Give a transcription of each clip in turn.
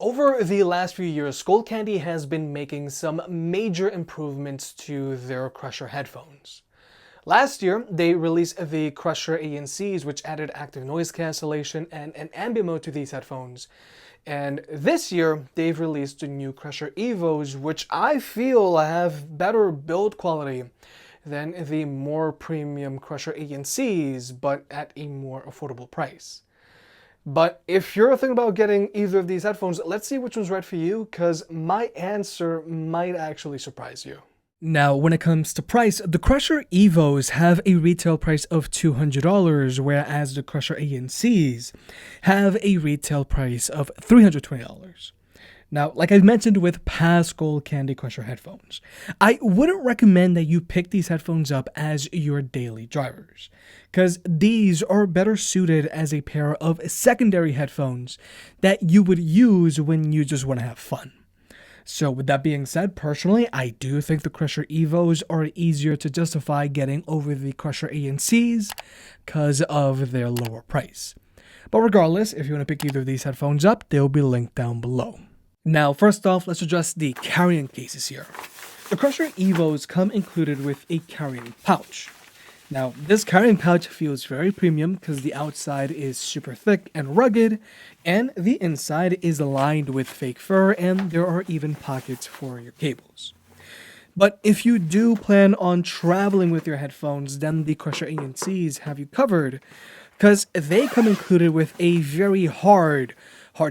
Over the last few years, Skullcandy has been making some major improvements to their Crusher headphones. Last year, they released the Crusher ANCs, which added active noise cancellation and an ambient mode to these headphones. And this year, they've released the new Crusher Evos, which I feel have better build quality than the more premium Crusher ANCs, but at a more affordable price. But if you're thinking about getting either of these headphones, let's see which one's right for you, because my answer might actually surprise you. Now, when it comes to price, the Crusher Evos have a retail price of $200, whereas the Crusher ANCs have a retail price of $320. Now, like I've mentioned with past Skullcandy Crusher headphones, I wouldn't recommend that you pick these headphones up as your daily drivers, because these are better suited as a pair of secondary headphones that you would use when you just want to have fun. So with that being said, personally, I do think the Crusher Evos are easier to justify getting over the Crusher ANCs because of their lower price. But regardless, if you want to pick either of these headphones up, they'll be linked down below. Now, first off, let's address the carrying cases here. The Crusher Evos come included with a carrying pouch. Now, this carrying pouch feels very premium because the outside is super thick and rugged, and the inside is lined with fake fur, and there are even pockets for your cables. But if you do plan on traveling with your headphones, then the Crusher ANCs have you covered, because they come included with a very hard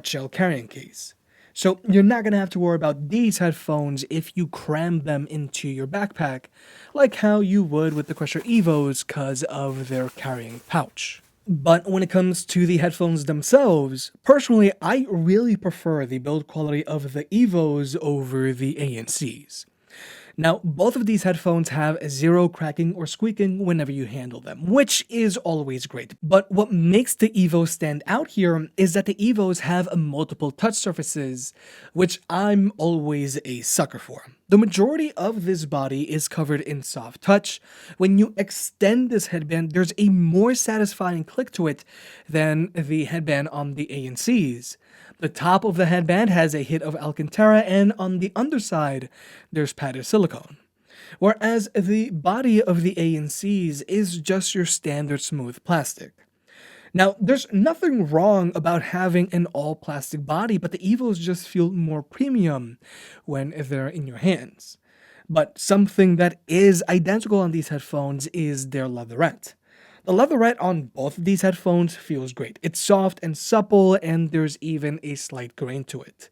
shell carrying case. So you're not going to have to worry about these headphones if you cram them into your backpack, like how you would with the Crusher Evos because of their carrying pouch. But when it comes to the headphones themselves, personally, I really prefer the build quality of the Evos over the ANCs. Now, both of these headphones have zero cracking or squeaking whenever you handle them, which is always great. But what makes the Evos stand out here is that the Evos have multiple touch surfaces, which I'm always a sucker for. The majority of this body is covered in soft touch. When you extend this headband, there's a more satisfying click to it than the headband on the ANCs. The top of the headband has a hit of Alcantara, and on the underside, there's padded silicone. Whereas the body of the ANCs is just your standard smooth plastic. Now, there's nothing wrong about having an all-plastic body, but the Evos just feel more premium when they're in your hands. But something that is identical on these headphones is their leatherette. The leatherette on both of these headphones feels great. It's soft and supple, and there's even a slight grain to it.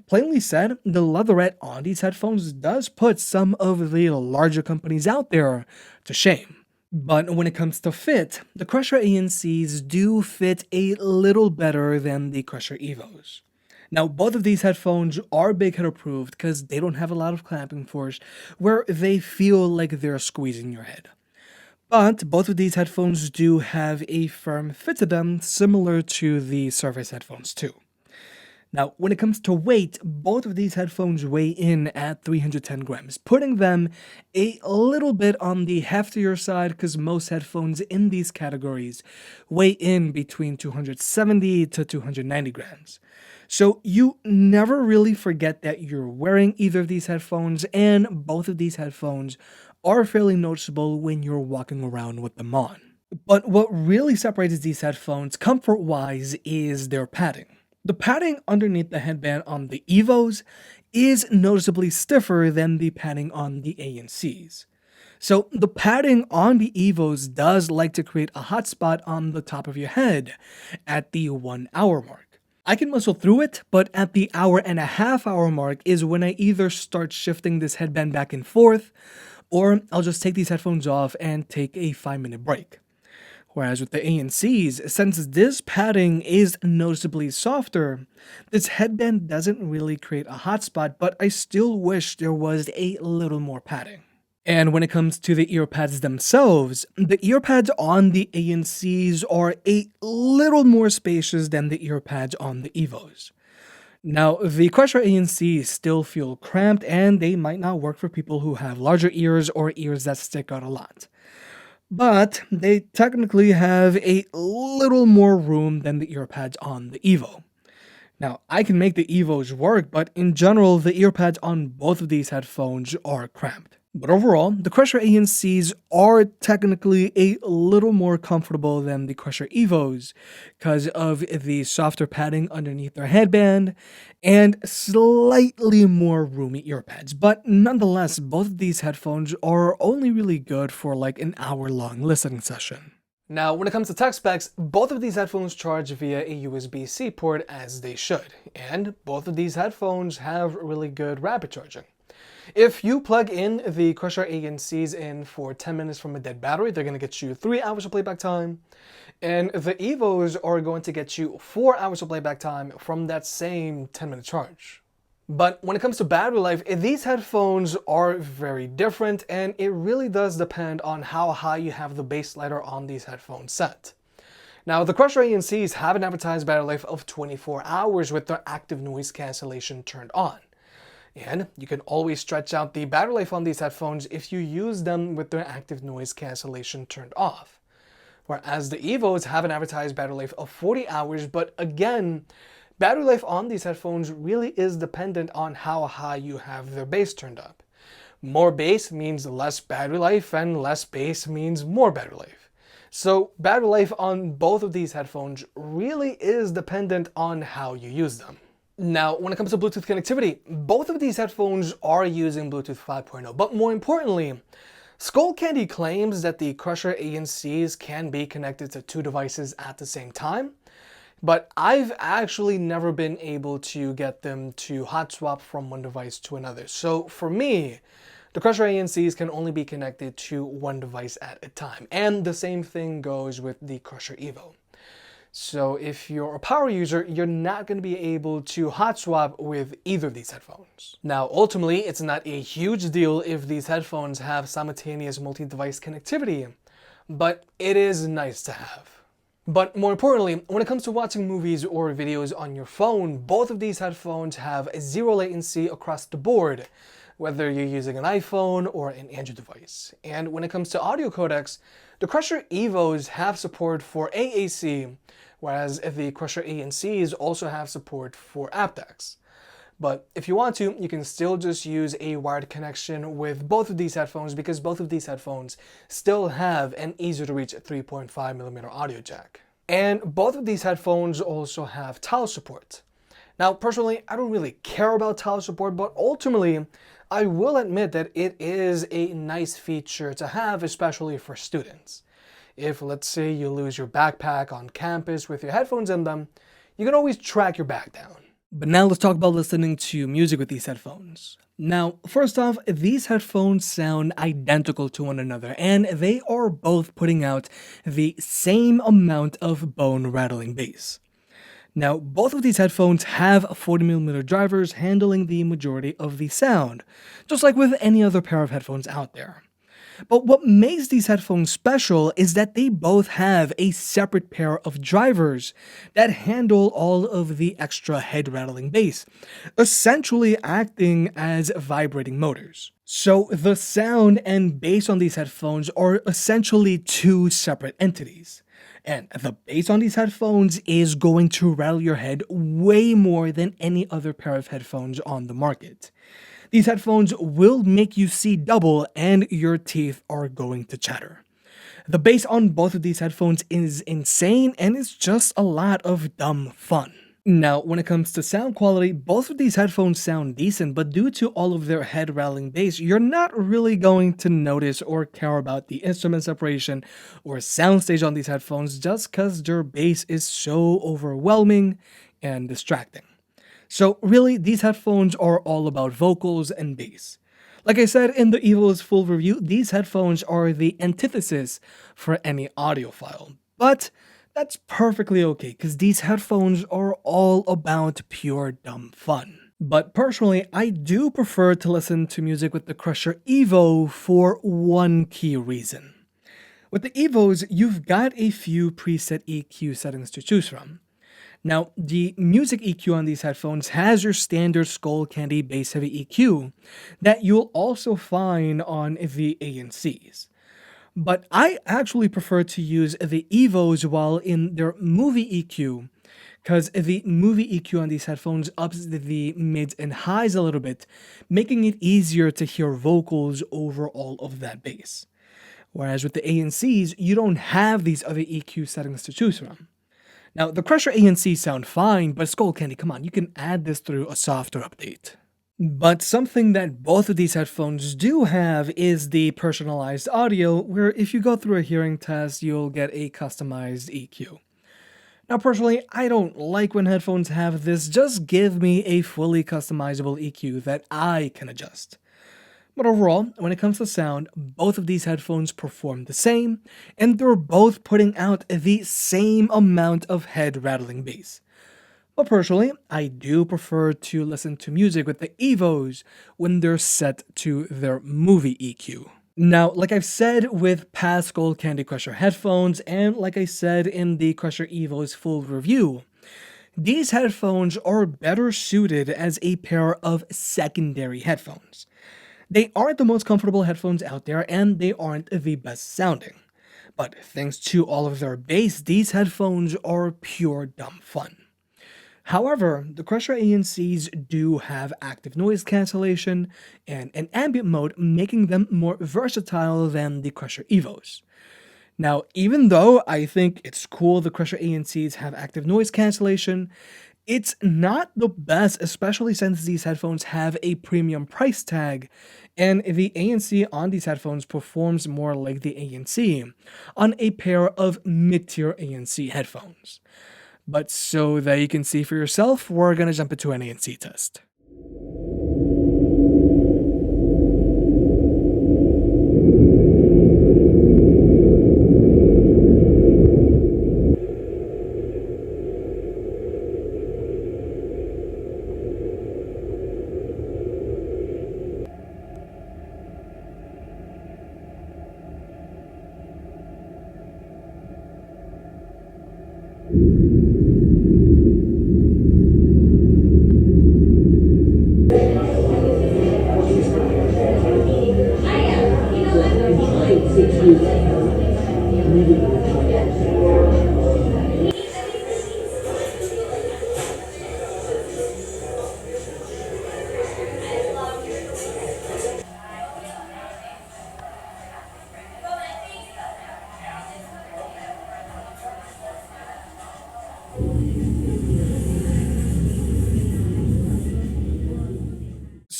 Plainly said, the leatherette on these headphones does put some of the larger companies out there to shame. But when it comes to fit, the Crusher ANCs do fit a little better than the Crusher Evos. Now, both of these headphones are big head approved because they don't have a lot of clamping force where they feel like they're squeezing your head. But both of these headphones do have a firm fit to them, similar to the Surface headphones too. Now, when it comes to weight, both of these headphones weigh in at 310 grams, putting them a little bit on the heftier side because most headphones in these categories weigh in between 270 to 290 grams. So you never really forget that you're wearing either of these headphones, and both of these headphones are fairly noticeable when you're walking around with them on. But what really separates these headphones comfort-wise is their padding. The padding underneath the headband on the Evos is noticeably stiffer than the padding on the ANCs. So the padding on the Evos does like to create a hot spot on the top of your head at the 1 hour mark. I can muscle through it, but at the 1.5 hour mark is when I either start shifting this headband back and forth, or I'll just take these headphones off and take a 5-minute break. Whereas with the ANCs, since this padding is noticeably softer, this headband doesn't really create a hot spot, but I still wish there was a little more padding. And when it comes to the ear pads themselves, the ear pads on the ANCs are a little more spacious than the ear pads on the Evos. Now, the Crusher ANCs still feel cramped, and they might not work for people who have larger ears or ears that stick out a lot. But they technically have a little more room than the ear pads on the Evo. Now, I can make the Evos work, but in general, the earpads on both of these headphones are cramped. But overall, the Crusher ANCs are technically a little more comfortable than the Crusher Evos because of the softer padding underneath their headband and slightly more roomy earpads. But nonetheless, both of these headphones are only really good for like an hour-long listening session. Now, when it comes to tech specs, both of these headphones charge via a USB-C port as they should, and both of these headphones have really good rapid charging. If you plug in the Crusher ANCs in for 10 minutes from a dead battery, they're going to get you 3 hours of playback time, and the Evos are going to get you 4 hours of playback time from that same 10-minute charge. But when it comes to battery life, these headphones are very different, and it really does depend on how high you have the bass slider on these headphones set. Now, the Crusher ANCs have an advertised battery life of 24 hours with their active noise cancellation turned on. And you can always stretch out the battery life on these headphones if you use them with their active noise cancellation turned off. Whereas the Evos have an advertised battery life of 40 hours, but again, battery life on these headphones really is dependent on how high you have their bass turned up. More bass means less battery life, and less bass means more battery life. So battery life on both of these headphones really is dependent on how you use them. Now, when it comes to Bluetooth connectivity, both of these headphones are using Bluetooth 5.0, but more importantly, Skullcandy claims that the Crusher ANCs can be connected to 2 devices at the same time, but I've actually never been able to get them to hot swap from one device to another. So for me, the Crusher ANCs can only be connected to one device at a time, and the same thing goes with the Crusher Evo. So if you're a power user, you're not going to be able to hot swap with either of these headphones. Now, ultimately, it's not a huge deal if these headphones have simultaneous multi-device connectivity, but it is nice to have. But more importantly, when it comes to watching movies or videos on your phone, both of these headphones have zero latency across the board, whether you're using an iPhone or an Android device. And when it comes to audio codecs, the Crusher Evos have support for AAC, whereas the Crusher ANCs also have support for aptX. But if you want to, you can still just use a wired connection with both of these headphones because both of these headphones still have an easy-to-reach 3.5mm audio jack. And both of these headphones also have towel support. Now, personally, I don't really care about towel support, but ultimately, I will admit that it is a nice feature to have, especially for students. If, let's say, you lose your backpack on campus with your headphones in them, you can always track your bag down. But now let's talk about listening to music with these headphones. Now, first off, these headphones sound identical to one another, and they are both putting out the same amount of bone-rattling bass. Now, both of these headphones have 40mm drivers handling the majority of the sound, just like with any other pair of headphones out there. But what makes these headphones special is that they both have a separate pair of drivers that handle all of the extra head-rattling bass, essentially acting as vibrating motors. So the sound and bass on these headphones are essentially 2 separate entities. And the bass on these headphones is going to rattle your head way more than any other pair of headphones on the market. These headphones will make you see double and your teeth are going to chatter. The bass on both of these headphones is insane and it's just a lot of dumb fun. Now, when it comes to sound quality, both of these headphones sound decent, but due to all of their head-rattling bass, you're not really going to notice or care about the instrument separation or soundstage on these headphones just because their bass is so overwhelming and distracting. So really, these headphones are all about vocals and bass. Like I said in the Evo's full review, these headphones are the antithesis for any audiophile. But that's perfectly okay, because these headphones are all about pure dumb fun. But personally, I do prefer to listen to music with the Crusher Evo for one key reason. With the Evos, you've got a few preset EQ settings to choose from. Now, the music EQ on these headphones has your standard Skullcandy bass-heavy EQ that you'll also find on the ANCs. But I actually prefer to use the Evos while in their movie EQ because the movie EQ on these headphones ups the mids and highs a little bit, making it easier to hear vocals over all of that bass. Whereas with the ANCs, you don't have these other EQ settings to choose from. Now, the Crusher ANC sound fine, but Skullcandy, come on, you can add this through a software update. But something that both of these headphones do have is the personalized audio, where if you go through a hearing test, you'll get a customized EQ. Now, personally, I don't like when headphones have this. Just give me a fully customizable EQ that I can adjust. But overall, when it comes to sound, both of these headphones perform the same, and they're both putting out the same amount of head rattling bass. But personally, I do prefer to listen to music with the Evos when they're set to their movie EQ. Now, like I've said with past Skullcandy Crusher headphones, and like I said in the Crusher Evo's full review, these headphones are better suited as a pair of secondary headphones. They aren't the most comfortable headphones out there, and they aren't the best sounding. But thanks to all of their bass, these headphones are pure dumb fun. However, the Crusher ANCs do have active noise cancellation and an ambient mode, making them more versatile than the Crusher Evos. Now, even though I think it's cool the Crusher ANCs have active noise cancellation, it's not the best, especially since these headphones have a premium price tag, and the ANC on these headphones performs more like the ANC on a pair of mid-tier ANC headphones. But so that you can see for yourself, we're gonna jump into an ANC test.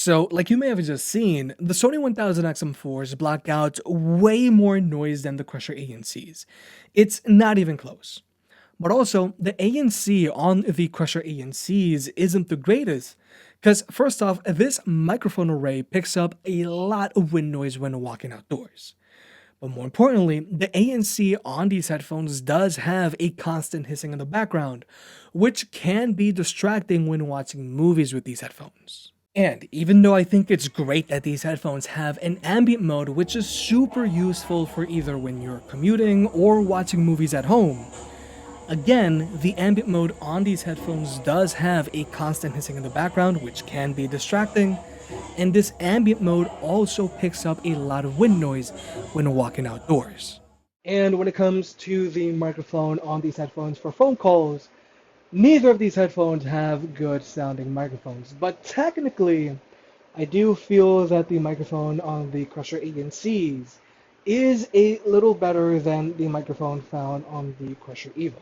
So, like you may have just seen, the Sony 1000XM4s block out way more noise than the Crusher ANCs. It's not even close. But also, the ANC on the Crusher ANCs isn't the greatest, because first off, this microphone array picks up a lot of wind noise when walking outdoors. But more importantly, the ANC on these headphones does have a constant hissing in the background, which can be distracting when watching movies with these headphones. And even though I think it's great that these headphones have an ambient mode, which is super useful for either when you're commuting or watching movies at home, again, the ambient mode on these headphones does have a constant hissing in the background, which can be distracting, and this ambient mode also picks up a lot of wind noise when walking outdoors. And when it comes to the microphone on these headphones for phone calls, neither of these headphones have good sounding microphones, but technically, I do feel that the microphone on the Crusher ANCs is a little better than the microphone found on the Crusher Evos.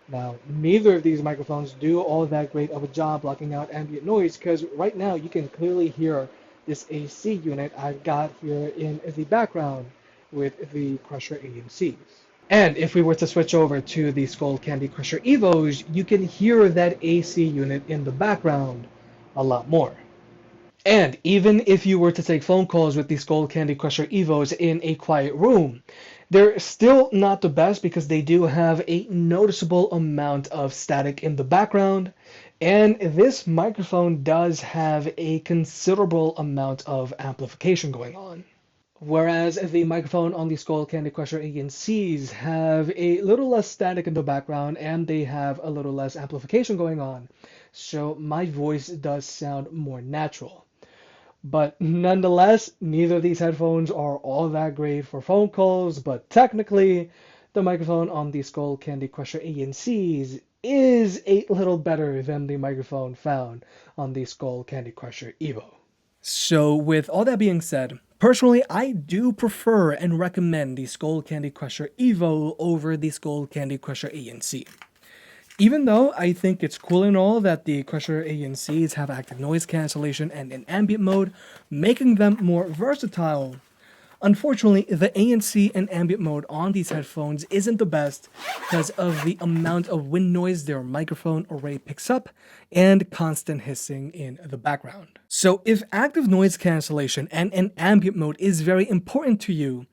Now, neither of these microphones do all that great of a job blocking out ambient noise, because right now you can clearly hear this AC unit I've got here in the background with the Crusher ANCs. And if we were to switch over to the Skullcandy Crusher Evos, you can hear that AC unit in the background a lot more. And even if you were to take phone calls with the Skullcandy Crusher Evos in a quiet room, they're still not the best because they do have a noticeable amount of static in the background, and this microphone does have a considerable amount of amplification going on. Whereas the microphone on the Skullcandy Crusher ANCs have a little less static in the background and they have a little less amplification going on, so my voice does sound more natural. But nonetheless, neither of these headphones are all that great for phone calls, but technically, the microphone on the Skullcandy Crusher ANCs is a little better than the microphone found on the Skullcandy Crusher Evo. So with all that being said, personally, I do prefer and recommend the Skullcandy Crusher Evo over the Skullcandy Crusher ANC. Even though I think it's cool and all that the Crusher ANCs have active noise cancellation and an ambient mode, making them more versatile, unfortunately, the ANC and ambient mode on these headphones isn't the best because of the amount of wind noise their microphone array picks up and constant hissing in the background. So if active noise cancellation and an ambient mode is very important to you,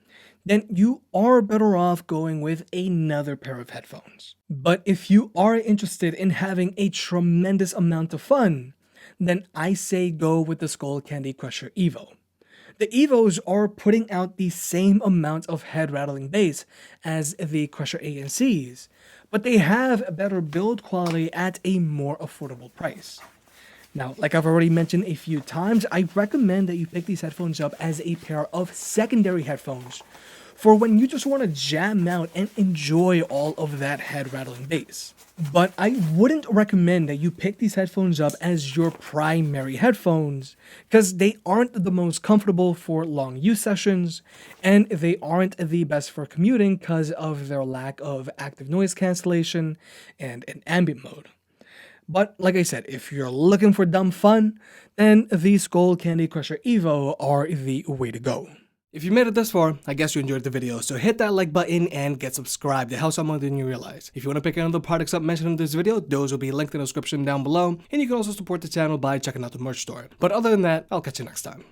then you are better off going with another pair of headphones. But if you are interested in having a tremendous amount of fun, then I say go with the Skullcandy Crusher Evo. The Evos are putting out the same amount of head rattling bass as the Crusher ANCs, but they have a better build quality at a more affordable price. Now, like I've already mentioned a few times, I recommend that you pick these headphones up as a pair of secondary headphones for when you just want to jam out and enjoy all of that head rattling bass. But I wouldn't recommend that you pick these headphones up as your primary headphones because they aren't the most comfortable for long use sessions and they aren't the best for commuting because of their lack of active noise cancellation and an ambient mode. But like I said, if you're looking for dumb fun, then the Skullcandy Crusher Evo are the way to go. If you made it this far, I guess you enjoyed the video, so hit that like button and get subscribed. It helps out more than you realize. If you want to pick any of the products up mentioned in this video, those will be linked in the description down below, and you can also support the channel by checking out the merch store. But other than that, I'll catch you next time.